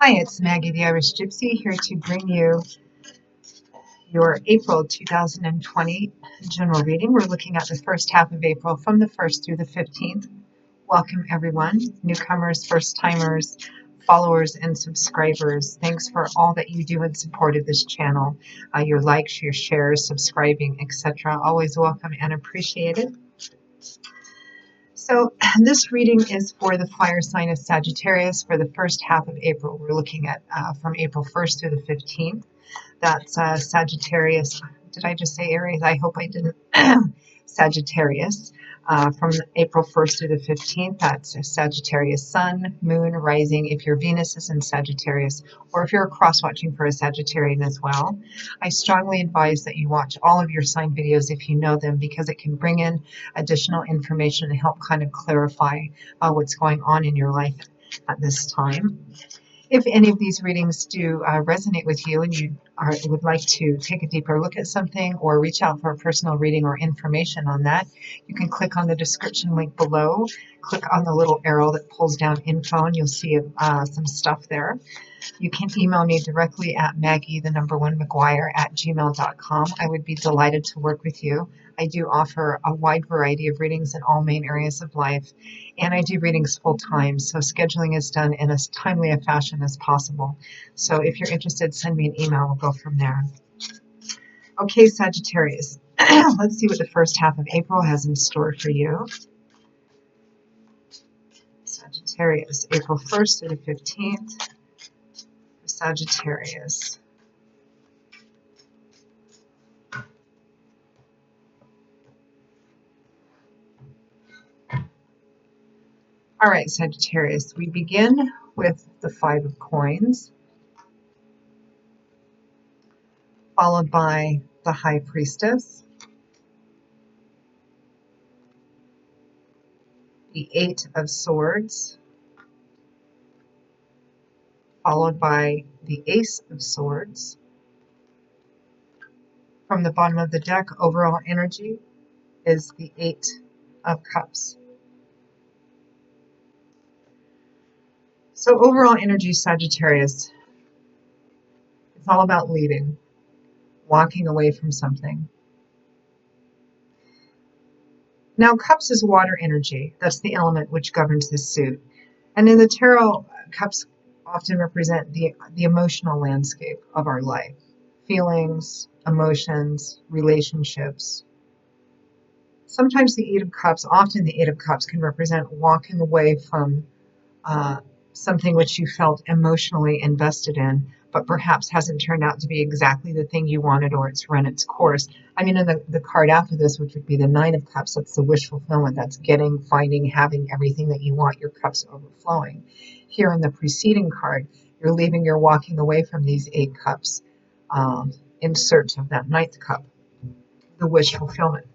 Hi, it's Maggie the Irish Gypsy here to bring you your April 2020 general reading. We're looking at the first half of April from the 1st through the 15th. Welcome everyone, newcomers, first timers, followers, and subscribers. Thanks for all that you do in support of this channel. Your likes, your shares, subscribing, etc. Always welcome and appreciated. So this reading is for the fire sign of Sagittarius for the first half of April. We're looking at from April 1st through the 15th. That's Sagittarius. Did I just say Aries? I hope I didn't. Sagittarius. From April 1st through the 15th, that's Sagittarius Sun, Moon, Rising, if your Venus is in Sagittarius, or if you're cross-watching for a Sagittarian as well. I strongly advise that you watch all of your sign videos if you know them, because it can bring in additional information and help kind of clarify what's going on in your life at this time. If any of these readings do resonate with you and you would like to take a deeper look at something or reach out for a personal reading or information on that, you can click on the description link below. Click on the little arrow that pulls down info and you'll see some stuff there. You can email me directly at maggie1mcguire@gmail.com. I would be delighted to work with you. I do offer a wide variety of readings in all main areas of life, and I do readings full time, so scheduling is done in as timely a fashion as possible. So if you're interested, send me an email. We'll go from there. Okay, Sagittarius, let's see what the first half of April has in store for you. Sagittarius, April 1st through the 15th. Sagittarius. All right, Sagittarius, we begin with the Five of Coins, followed by the High Priestess, the Eight of Swords, followed by the Ace of Swords. From the bottom of the deck, overall energy is the Eight of Cups. So overall energy, Sagittarius, it's all about leaving, walking away from something. Now, Cups is water energy. That's the element which governs this suit. And in the tarot, Cups often represent the emotional landscape of our life. Feelings, emotions, relationships. Sometimes the Eight of Cups, often the Eight of Cups can represent walking away from something which you felt emotionally invested in, but perhaps hasn't turned out to be exactly the thing you wanted, or it's run its course. I mean, in the card after this, which would be the Nine of Cups, that's the wish fulfillment. That's getting, finding, having everything that you want, your cups overflowing. Here in the preceding card, you're leaving, you're walking away from these Eight Cups in search of that Ninth Cup, the wish fulfillment.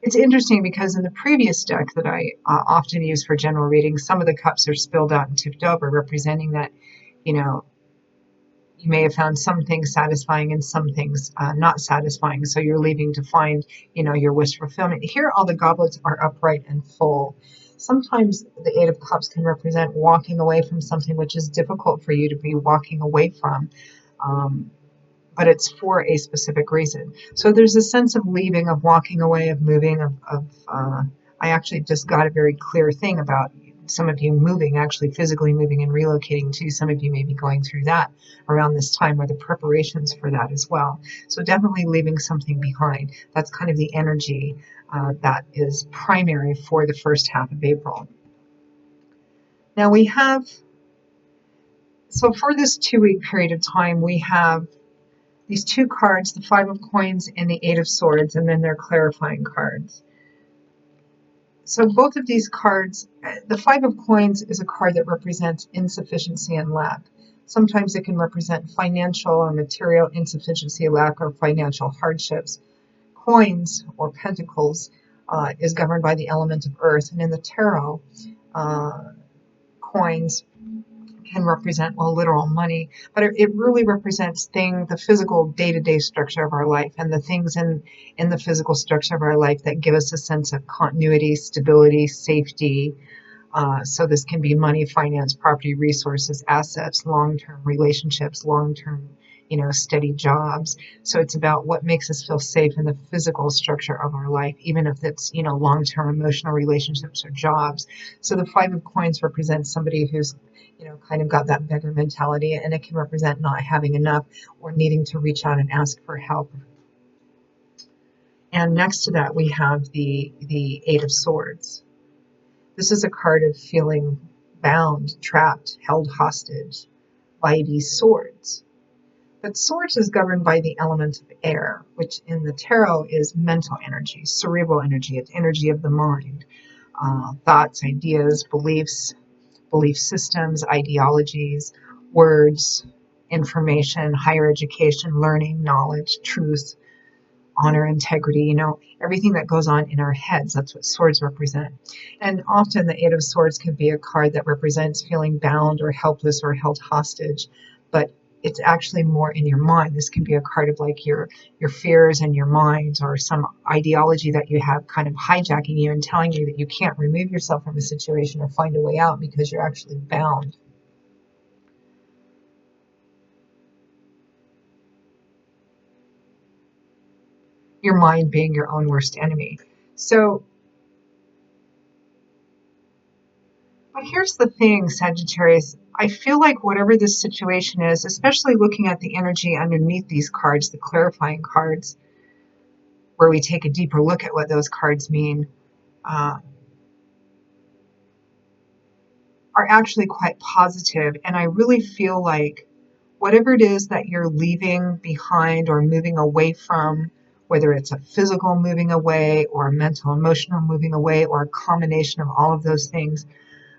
It's interesting because in the previous deck that I often use for general readings, some of the cups are spilled out and tipped over, representing that, you know, you may have found some things satisfying and some things not satisfying. So you're leaving to find, you know, your wish fulfillment. Here, all the goblets are upright and full. Sometimes the Eight of Cups can represent walking away from something which is difficult for you to be walking away from. But it's for a specific reason. So there's a sense of leaving, of walking away, of moving, I actually just got a very clear thing about some of you moving, actually physically moving and relocating too. Some of you may be going through that around this time, or the preparations for that as well. So definitely leaving something behind. That's kind of the energy that is primary for the first half of April. Now we have, so for this 2-week period of time, we have these two cards, the Five of Coins and the Eight of Swords, and then their clarifying cards. So both of these cards, the Five of Coins is a card that represents insufficiency and lack. Sometimes it can represent financial or material insufficiency, lack, or financial hardships. Coins, or pentacles, is governed by the element of earth. And in the tarot, coins can represent, well, literal money, but it really represents the physical day-to-day structure of our life, and the things in the physical structure of our life that give us a sense of continuity, stability, safety, So this can be money, finance, property, resources, assets, long-term relationships, long-term, steady jobs. So it's about what makes us feel safe in the physical structure of our life, even if it's, long-term emotional relationships or jobs. So the Five of Coins represents somebody who's, kind of got that beggar mentality, and it can represent not having enough or needing to reach out and ask for help. And next to that, we have the Eight of Swords. This is a card of feeling bound, trapped, held hostage by these swords. But swords is governed by the element of air, which in the tarot is mental energy, cerebral energy. It's energy of the mind, thoughts, ideas, beliefs, belief systems, ideologies, words, information, higher education, learning, knowledge, truth, honor, integrity, everything that goes on in our heads. That's what swords represent. And often the Eight of Swords can be a card that represents feeling bound or helpless or held hostage, but it's actually more in your mind. This can be a card of like your fears and your minds, or some ideology that you have kind of hijacking you and telling you that you can't remove yourself from a situation or find a way out because you're actually bound. Your mind being your own worst enemy. So, but here's the thing, Sagittarius. I feel like whatever this situation is, especially looking at the energy underneath these cards, the clarifying cards, where we take a deeper look at what those cards mean, uh, are actually quite positive. And I really feel like whatever it is that you're leaving behind or moving away from, whether it's a physical moving away or a mental, emotional moving away, or a combination of all of those things,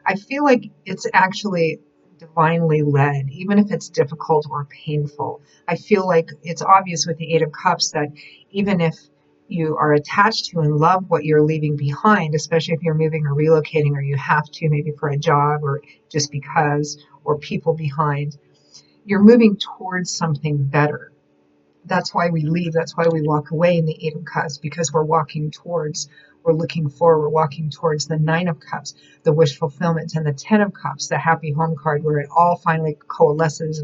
I feel like it's actually divinely led, even if it's difficult or painful. I feel like it's obvious with the Eight of Cups that even if you are attached to and love what you're leaving behind, especially if you're moving or relocating, or you have to, maybe for a job or just because, or people behind, you're moving towards something better. That's why we leave. That's why we walk away in the Eight of Cups, because we're looking forward, we're walking towards the Nine of Cups, the wish fulfillment, and the Ten of Cups, the happy home card, where it all finally coalesces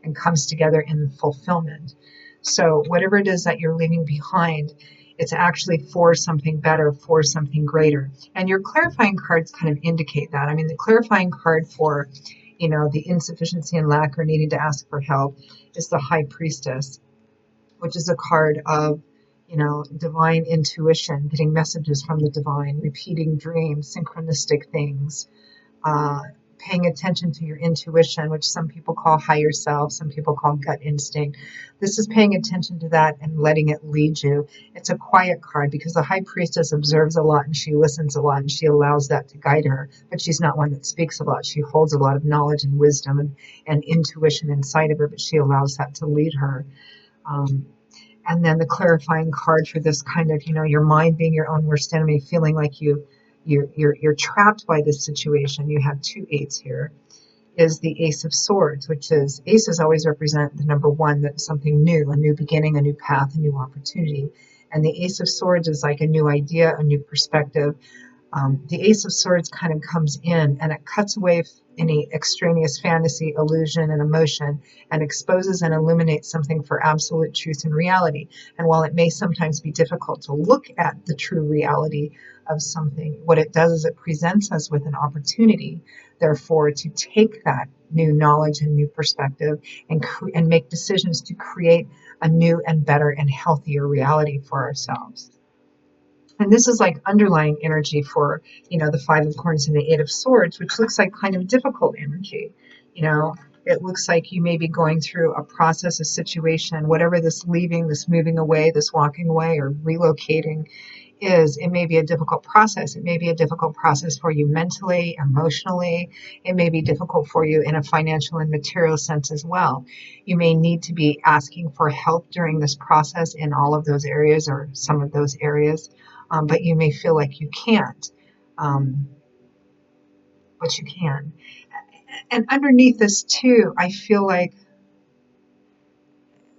and comes together in fulfillment. So whatever it is that you're leaving behind, it's actually for something better, for something greater. And your clarifying cards kind of indicate that. I mean, the clarifying card for, the insufficiency and lack or needing to ask for help is the High Priestess, which is a card of, divine intuition, getting messages from the divine, repeating dreams, synchronistic things, uh, paying attention to your intuition, which some people call higher self, some people call gut instinct. This is paying attention to that and letting it lead you. It's a quiet card because the High Priestess observes a lot and she listens a lot and she allows that to guide her, but she's not one that speaks a lot. She holds a lot of knowledge and wisdom and intuition inside of her, but she allows that to lead her. Um, and then the clarifying card for this kind of, your mind being your own worst enemy, feeling like you're trapped by this situation. You have two eights here. Is the Ace of Swords, which is, aces always represent the number one, that's something new, a new beginning, a new path, a new opportunity. And the Ace of Swords is like a new idea, a new perspective. The Ace of Swords kind of comes in and it cuts away any extraneous fantasy, illusion, and emotion, and exposes and illuminates something for absolute truth and reality. And while it may sometimes be difficult to look at the true reality of something, what it does is it presents us with an opportunity, therefore, to take that new knowledge and new perspective and make decisions to create a new and better and healthier reality for ourselves. And this is like underlying energy for, the Five of Coins and the Eight of Swords, which looks like kind of difficult energy. It looks like you may be going through a process, a situation, whatever this leaving, this moving away, this walking away, or relocating is. It may be a difficult process. It may be a difficult process for you mentally, emotionally. It may be difficult for you in a financial and material sense as well. You may need to be asking for help during this process in all of those areas or some of those areas. But you may feel like you can't, um, but you can. And underneath this too, I feel like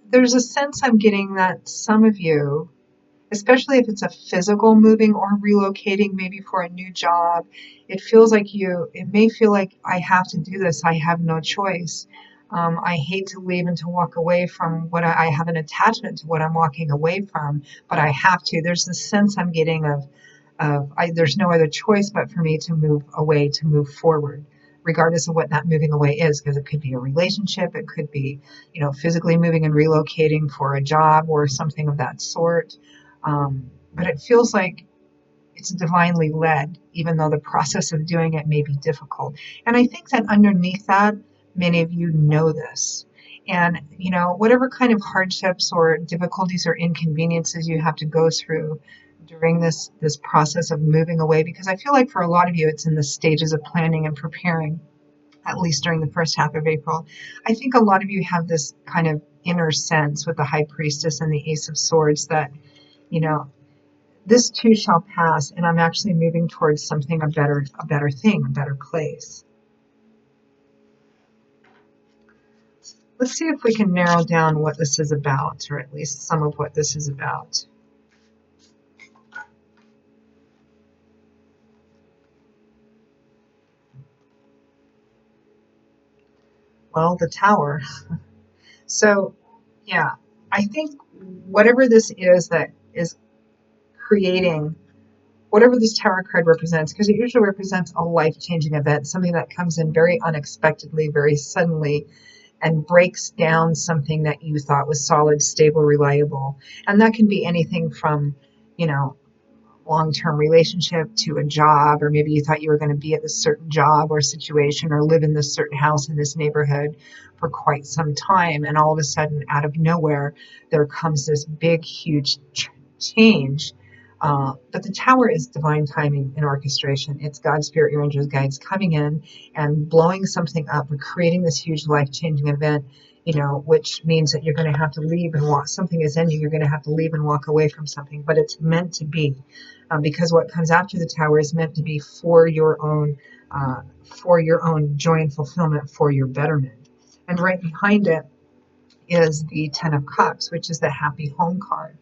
there's a sense I'm getting that some of you, especially if it's a physical moving or relocating, maybe for a new job. It may feel like I have to do this. I have no choice. I hate to leave and to walk away from what I have an attachment to what I'm walking away from, but I have to. There's this sense I'm getting there's no other choice but for me to move away, to move forward, regardless of what that moving away is, because it could be a relationship, it could be, physically moving and relocating for a job or something of that sort. But it feels like it's divinely led, even though the process of doing it may be difficult. And I think that underneath that, many of you know this. And, whatever kind of hardships or difficulties or inconveniences you have to go through during this process of moving away, because I feel like for a lot of you, it's in the stages of planning and preparing, at least during the first half of April. I think a lot of you have this kind of inner sense with the High Priestess and the Ace of Swords that, you know, this too shall pass, and I'm actually moving towards something, a better thing, a better place. Let's see if we can narrow down what this is about, or at least some of what this is about. Well, the Tower. So, yeah, I think whatever this is that is creating, whatever this Tower card represents, because it usually represents a life-changing event, something that comes in very unexpectedly, very suddenly, and breaks down something that you thought was solid, stable, reliable. And that can be anything from, long-term relationship to a job, or maybe you thought you were going to be at this certain job or situation or live in this certain house in this neighborhood for quite some time. And all of a sudden, out of nowhere, there comes this big, huge change. But the Tower is divine timing and orchestration. It's God's spirit, your angels, guides coming in and blowing something up and creating this huge life-changing event, which means that you're going to have to leave and walk. Something is ending. You're going to have to leave and walk away from something, but it's meant to be, because what comes after the Tower is meant to be for your own joy and fulfillment, for your betterment. And right behind it is the Ten of Cups, which is the happy home card.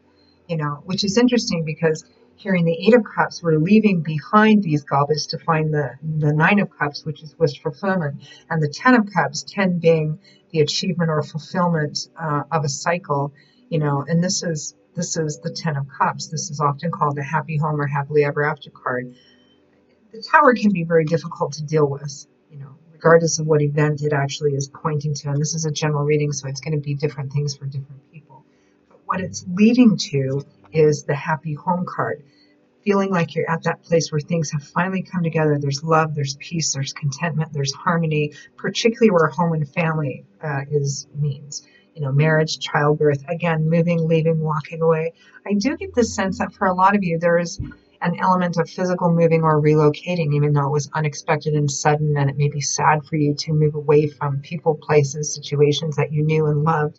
Which is interesting because here in the Eight of Cups, we're leaving behind these gobblets to find the Nine of Cups, which is wish fulfillment, and the Ten of Cups, 10 being the achievement or fulfillment of a cycle, and this is the Ten of Cups. This is often called the happy home or happily ever after card. The Tower can be very difficult to deal with, regardless of what event it actually is pointing to, and this is a general reading, so it's going to be different things for different people. What it's leading to is the happy home card, feeling like you're at that place where things have finally come together. There's love, there's peace, there's contentment, there's harmony, particularly where home and family means. Marriage, childbirth, again, moving, leaving, walking away. I do get the sense that for a lot of you, there is an element of physical moving or relocating, even though it was unexpected and sudden, and it may be sad for you to move away from people, places, situations that you knew and loved.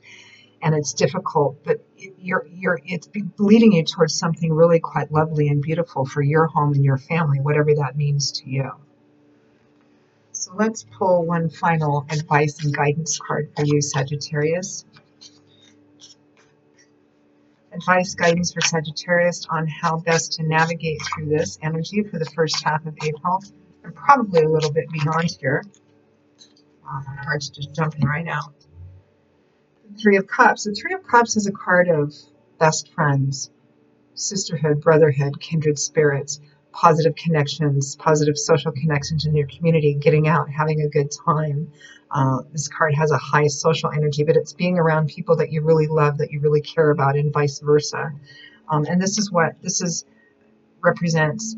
And it's difficult, but it's leading you towards something really quite lovely and beautiful for your home and your family, whatever that means to you. So let's pull one final advice and guidance card for you, Sagittarius. Advice, guidance for Sagittarius on how best to navigate through this energy for the first half of April, and probably a little bit beyond here. Wow, my heart's just jumping right out. Three of Cups. The Three of Cups is a card of best friends, sisterhood, brotherhood, kindred spirits, positive connections, positive social connections in your community, getting out, having a good time. This card has a high social energy, but it's being around people that you really love, that you really care about, and vice versa. And this represents,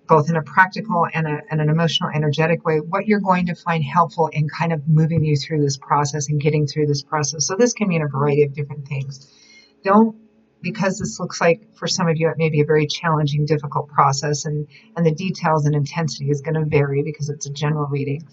both in a practical and an emotional, energetic way, what you're going to find helpful in kind of moving you through this process and getting through this process. So this can mean a variety of different things. Because this looks like for some of you it may be a very challenging, difficult process, and the details and intensity is going to vary because it's a general reading.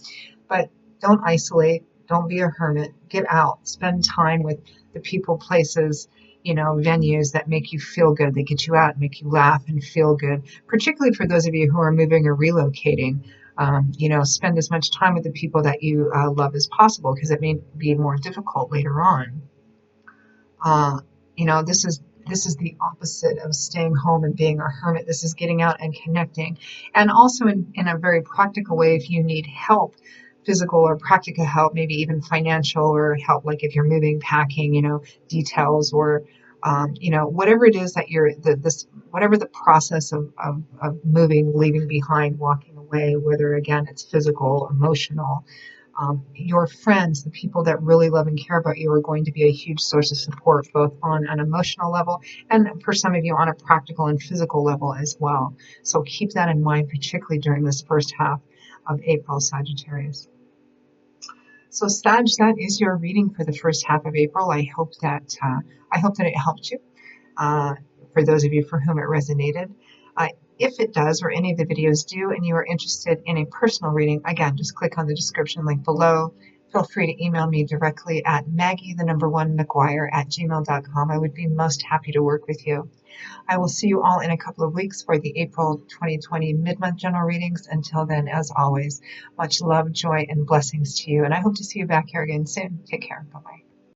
But don't isolate, don't be a hermit, get out, spend time with the people, places, venues that make you feel good, that get you out, make you laugh and feel good, particularly for those of you who are moving or relocating. Spend as much time with the people that you love as possible, because it may be more difficult later on. This is this is the opposite of staying home and being a hermit. This is getting out and connecting. And also in a very practical way, if you need help, physical or practical help, maybe even financial or help, like if you're moving, packing, details or whatever it is that whatever the process of moving, leaving behind, walking away, whether again it's physical, emotional, your friends, the people that really love and care about you, are going to be a huge source of support, both on an emotional level and for some of you on a practical and physical level as well. So keep that in mind, particularly during this first half of April, Sagittarius. So Sag, that is your reading for the first half of April. I hope that it helped you. Uh, for those of you for whom it resonated. If it does, or any of the videos do, and you are interested in a personal reading, again, just click on the description link below. Feel free to email me directly at Maggie1McGuire@gmail.com. I would be most happy to work with you. I will see you all in a couple of weeks for the April 2020 mid-month general readings. Until then, as always, much love, joy, and blessings to you. And I hope to see you back here again soon. Take care. Bye-bye.